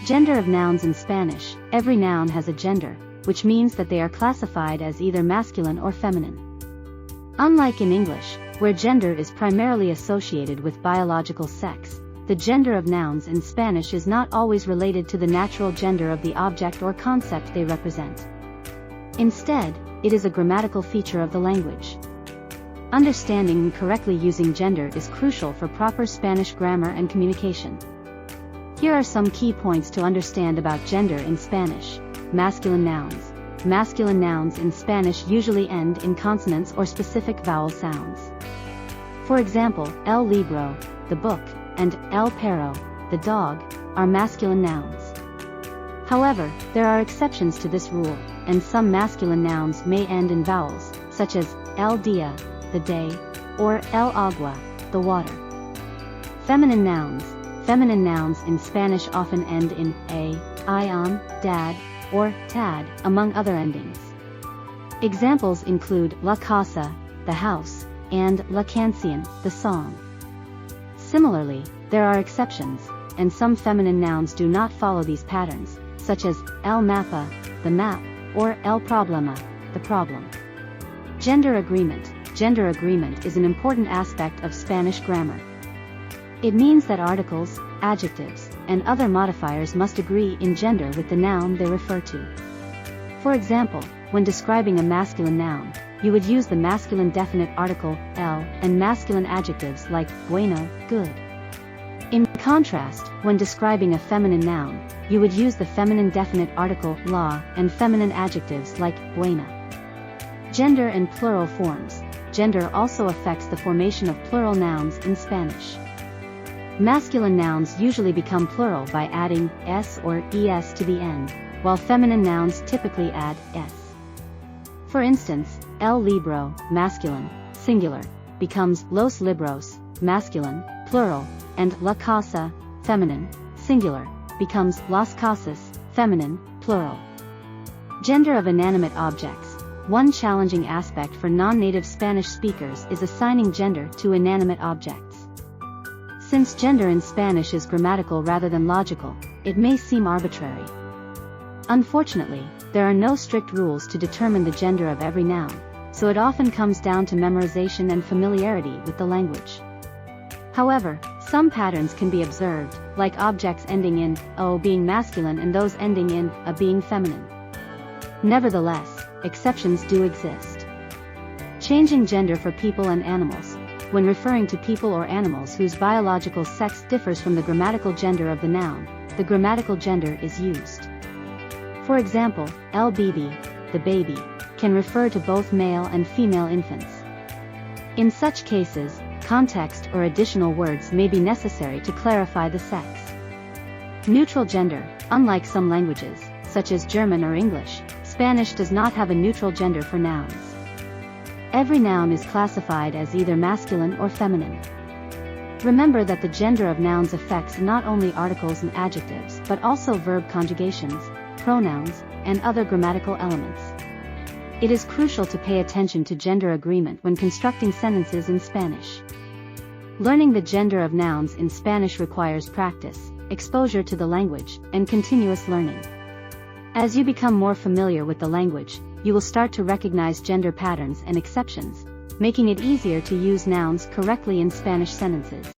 Gender of nouns in Spanish. Every noun has a gender, which means that they are classified as either masculine or feminine. Unlike in English, where gender is primarily associated with biological sex, the gender of nouns in Spanish is not always related to the natural gender of the object or concept they represent. Instead, it is a grammatical feature of the language. Understanding and correctly using gender is crucial for proper Spanish grammar and communication. Here are some key points to understand about gender in Spanish. Masculine nouns. Masculine nouns in Spanish usually end in consonants or specific vowel sounds. For example, el libro, the book, and el perro, the dog, are masculine nouns. However, there are exceptions to this rule, and some masculine nouns may end in vowels, such as el dia, the day, or el agua, the water. Feminine nouns. Feminine nouns in Spanish often end in a, ion, dad, or tad, among other endings. Examples include la casa, the house, and la canción, the song. Similarly, there are exceptions, and some feminine nouns do not follow these patterns, such as el mapa, the map, or el problema, the problem. Gender agreement. Gender agreement is an important aspect of Spanish grammar. It means that articles, adjectives, and other modifiers must agree in gender with the noun they refer to. For example, when describing a masculine noun, you would use the masculine definite article, el, and masculine adjectives like bueno, good. In contrast, when describing a feminine noun, you would use the feminine definite article, la, and feminine adjectives like buena. Gender and plural forms. Gender also affects the formation of plural nouns in Spanish. Masculine nouns usually become plural by adding s or es to the end, while feminine nouns typically add s. For instance, el libro, masculine, singular, becomes los libros, masculine, plural, and la casa, feminine, singular, becomes las casas, feminine, plural. Gender of inanimate objects. One challenging aspect for non-native Spanish speakers is assigning gender to inanimate objects. Since gender in Spanish is grammatical rather than logical, it may seem arbitrary. Unfortunately, there are no strict rules to determine the gender of every noun, so it often comes down to memorization and familiarity with the language. However, some patterns can be observed, like objects ending in o being masculine and those ending in a being feminine. Nevertheless, exceptions do exist. Changing gender for people and animals. When referring to people or animals whose biological sex differs from the grammatical gender of the noun, the grammatical gender is used. For example, el bebé, the baby, can refer to both male and female infants. In such cases, context or additional words may be necessary to clarify the sex. Neutral gender. Unlike some languages, such as German or English, Spanish does not have a neutral gender for nouns. Every noun is classified as either masculine or feminine. Remember that the gender of nouns affects not only articles and adjectives but also verb conjugations, pronouns, and other grammatical elements. It is crucial to pay attention to gender agreement when constructing sentences in Spanish. Learning the gender of nouns in Spanish requires practice, exposure to the language, and continuous learning. As you become more familiar with the language, you will start to recognize gender patterns and exceptions, making it easier to use nouns correctly in Spanish sentences.